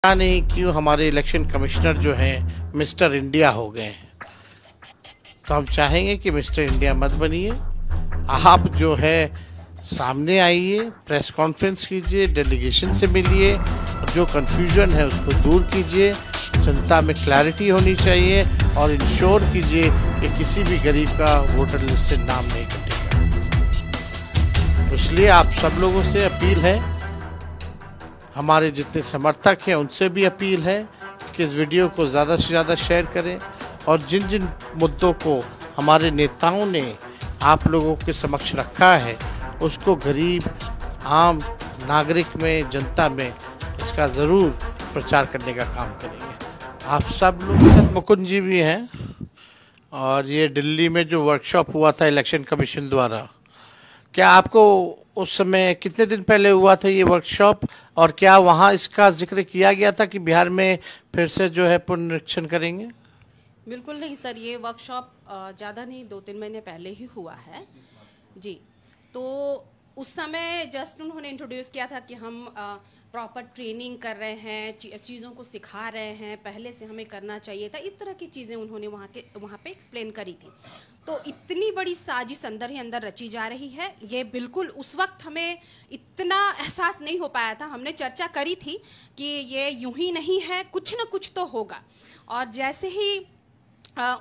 पता नहीं क्यों हमारे इलेक्शन कमिश्नर जो हैं मिस्टर इंडिया हो गए हैं। तो हम चाहेंगे कि मिस्टर इंडिया मत बनिए। आप जो है सामने आइए, प्रेस कॉन्फ्रेंस कीजिए, डेलीगेशन से मिलिए, जो कन्फ्यूजन है उसको दूर कीजिए। जनता में क्लैरिटी होनी चाहिए और इंश्योर कीजिए कि किसी भी गरीब का वोटर लिस्ट से नाम नहीं कटेगा। तो इसलिए आप सब लोगों से अपील है, हमारे जितने समर्थक हैं उनसे भी अपील है कि इस वीडियो को ज़्यादा से ज़्यादा शेयर करें और जिन जिन मुद्दों को हमारे नेताओं ने आप लोगों के समक्ष रखा है उसको गरीब आम नागरिक में, जनता में इसका ज़रूर प्रचार करने का काम करेंगे। आप सब लोग, मुकुंद जी भी हैं और ये दिल्ली में जो वर्कशॉप हुआ था इलेक्शन कमीशन द्वारा, क्या आपको उस समय कितने दिन पहले हुआ था ये वर्कशॉप, और क्या वहाँ इसका जिक्र किया गया था कि बिहार में फिर से जो है पुनरीक्षण करेंगे? बिल्कुल नहीं सर, ये वर्कशॉप ज़्यादा नहीं 2-3 महीने पहले ही हुआ है जी। तो उस समय जस्ट उन्होंने इंट्रोड्यूस किया था कि हम प्रॉपर ट्रेनिंग कर रहे हैं, चीज़ों को सिखा रहे हैं, पहले से हमें करना चाहिए था, इस तरह की चीज़ें उन्होंने वहाँ पे एक्सप्लेन करी थी। तो इतनी बड़ी साजिश अंदर ही अंदर रची जा रही है, ये बिल्कुल उस वक्त हमें इतना एहसास नहीं हो पाया था। हमने चर्चा करी थी कि ये यूं ही नहीं है, कुछ न कुछ तो होगा। और जैसे ही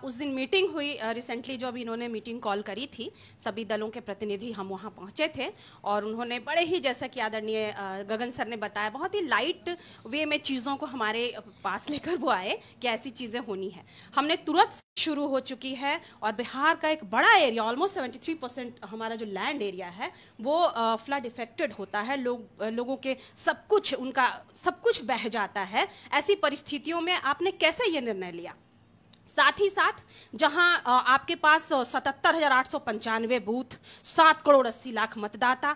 उस दिन मीटिंग हुई, रिसेंटली जो अभी इन्होंने मीटिंग कॉल करी थी, सभी दलों के प्रतिनिधि हम वहाँ पहुँचे थे और उन्होंने बड़े ही, जैसा कि आदरणीय गगन सर ने बताया, बहुत ही लाइट वे में चीज़ों को हमारे पास लेकर वो आए कि ऐसी चीज़ें होनी है। हमने तुरंत शुरू हो चुकी है और बिहार का एक बड़ा एरिया, ऑलमोस्ट 73% हमारा जो लैंड एरिया है वो फ्लड इफेक्टेड होता है। लोगों के सब कुछ बह जाता है। ऐसी परिस्थितियों में आपने कैसे ये निर्णय लिया? साथ ही साथ जहां आपके पास 77,895 बूथ, 7 करोड़ 80 लाख मतदाता,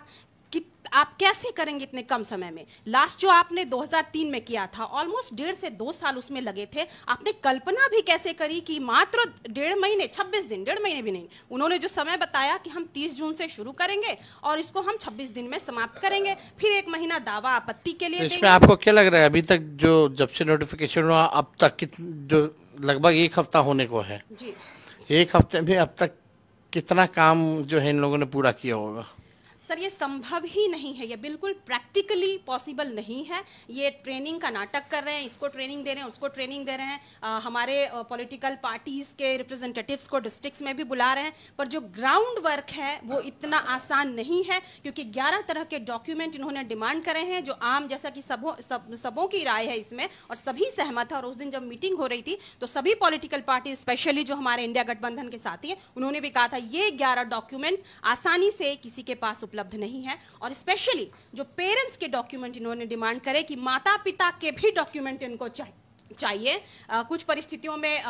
कि आप कैसे करेंगे इतने कम समय में? लास्ट जो आपने 2003 में किया था, ऑलमोस्ट 1.5 से 2 साल उसमें लगे थे। आपने कल्पना भी कैसे करी कि मात्र 1.5 महीने, 26 दिन, 1.5 महीने भी नहीं, उन्होंने जो समय बताया कि हम 30 जून से शुरू करेंगे और इसको हम 26 दिन में समाप्त करेंगे, फिर 1 महीना दावा आपत्ति के लिए देंगे। इसमें आपको क्या लग रहा है अभी तक जो जब से नोटिफिकेशन हुआ अब तक जो लगभग 1 हफ्ता होने को है जी, 1 हफ्ते में अब तक कितना काम जो है इन लोगों ने पूरा किया होगा? सर ये संभव ही नहीं है, ये बिल्कुल प्रैक्टिकली पॉसिबल नहीं है। ये ट्रेनिंग का नाटक कर रहे हैं, इसको ट्रेनिंग दे रहे हैं, उसको ट्रेनिंग दे रहे हैं, हमारे पॉलिटिकल पार्टीज के रिप्रेजेंटेटिव्स को डिस्ट्रिक्ट्स में भी बुला रहे हैं, पर जो ग्राउंड वर्क है वो इतना आसान नहीं है, क्योंकि 11 तरह के डॉक्यूमेंट इन्होंने डिमांड करे हैं, जो आम, जैसा कि सबों की राय है इसमें और सभी सहमत है। और उस दिन जब मीटिंग हो रही थी तो सभी पॉलिटिकल पार्टी, स्पेशली जो हमारे इंडिया गठबंधन के साथी हैं, उन्होंने भी कहा था ये 11 डॉक्यूमेंट आसानी से किसी के पास उपलब्ध नहीं है। और स्पेशली जो पेरेंट्स के डॉक्यूमेंट इन्होंने डिमांड करे कि माता पिता के भी डॉक्यूमेंट इनको चाहिए। कुछ परिस्थितियों में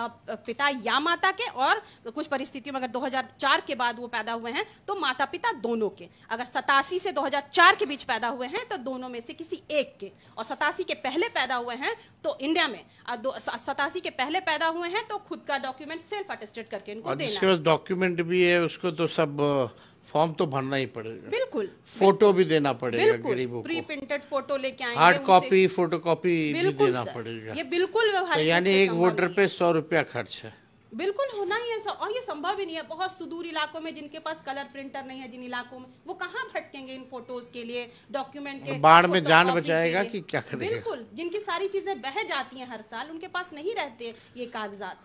पिता या माता के, और कुछ परिस्थितियों में अगर 2004 के बाद वो पैदा हुए हैं तो माता पिता दोनों के, अगर 87 से 2004 के बीच पैदा हुए हैं तो दोनों में से किसी एक के, और 87 के पहले पैदा हुए हैं तो इंडिया में 87 के पहले पैदा हुए हैं तो खुद का डॉक्यूमेंट सेल्फ अटेस्टेड करके इनको देना है। डॉक्यूमेंट भी है, उसको तो सब फॉर्म तो भरना ही पड़ेगा, बिल्कुल, फोटो भी देना पड़ेगा गरीबों को, प्री प्रिंटेड फोटो लेके आएंगे, हार्ड कॉपी, फोटो कॉपी भी देना पड़ेगा। ये बिल्कुल व्यवहारिक, तो यानी एक वोटर पे 100 रुपया खर्च है, बिल्कुल होना ही है। और ये संभव ही नहीं है। बहुत सुदूर इलाकों में जिनके पास कलर प्रिंटर नहीं है, जिन इलाकों में, वो कहाँ भटकेंगे इन फोटोज के लिए, डॉक्यूमेंट के, बाढ़ में जान बचाएगा कि क्या करेगा? बिल्कुल, जिनकी सारी चीजें बह जाती हैं हर साल, उनके पास नहीं रहते ये कागजात।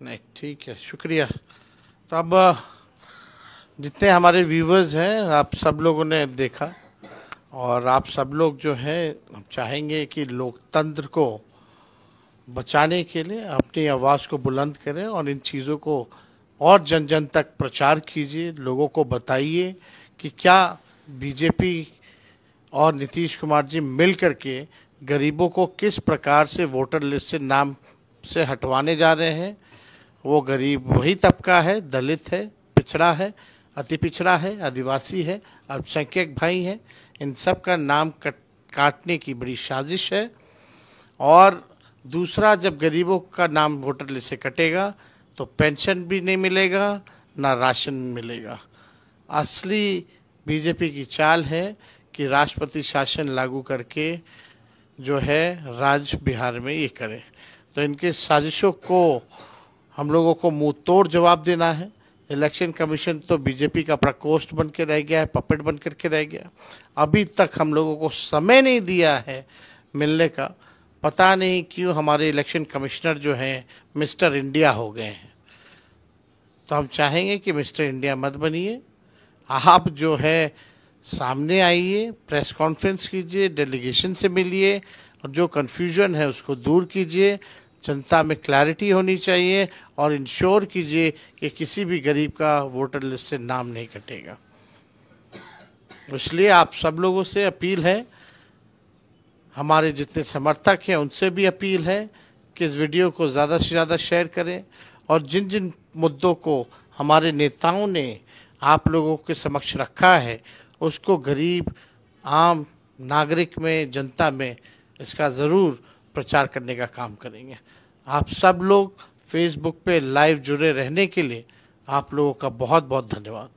नहीं, ठीक है, शुक्रिया। तो अब जितने हमारे व्यूवर्स हैं, आप सब लोगों ने देखा और आप सब लोग जो हैं चाहेंगे कि लोकतंत्र को बचाने के लिए अपनी आवाज़ को बुलंद करें और इन चीज़ों को और जन जन तक प्रचार कीजिए, लोगों को बताइए कि क्या बीजेपी और नीतीश कुमार जी मिल करके गरीबों को किस प्रकार से वोटर लिस्ट से नाम से हटवाने जा रहे हैं। वो गरीब वही तबका है, दलित है, पिछड़ा है, अति पिछड़ा है, आदिवासी है, अल्पसंख्यक भाई हैं, इन सब का नाम काटने की बड़ी साजिश है। और दूसरा, जब गरीबों का नाम वोटर लिस्ट से कटेगा तो पेंशन भी नहीं मिलेगा, ना राशन मिलेगा। असली बीजेपी की चाल है कि राष्ट्रपति शासन लागू करके जो है राज बिहार में ये करें। तो इनके साजिशों को हम लोगों को मुंह तोड़ जवाब देना है। इलेक्शन कमीशन तो बीजेपी का प्रकोष्ठ बन के रह गया है, पपेट बन करके रह गया। अभी तक हम लोगों को समय नहीं दिया है मिलने का। पता नहीं क्यों हमारे इलेक्शन कमिश्नर जो हैं मिस्टर इंडिया हो गए हैं। तो हम चाहेंगे कि मिस्टर इंडिया मत बनिए, आप जो है सामने आइए, प्रेस कॉन्फ्रेंस कीजिए, डेलीगेशन से मिलिए और जो कन्फ्यूजन है उसको दूर कीजिए। जनता में क्लैरिटी होनी चाहिए और इंश्योर कीजिए कि किसी भी गरीब का वोटर लिस्ट से नाम नहीं कटेगा। इसलिए आप सब लोगों से अपील है, हमारे जितने समर्थक हैं उनसे भी अपील है कि इस वीडियो को ज़्यादा से ज़्यादा शेयर करें और जिन जिन मुद्दों को हमारे नेताओं ने आप लोगों के समक्ष रखा है उसको गरीब आम नागरिक में, जनता में इसका ज़रूर प्रचार करने का काम करेंगे। आप सब लोग फेसबुक पे लाइव जुड़े रहने के लिए आप लोगों का बहुत बहुत धन्यवाद।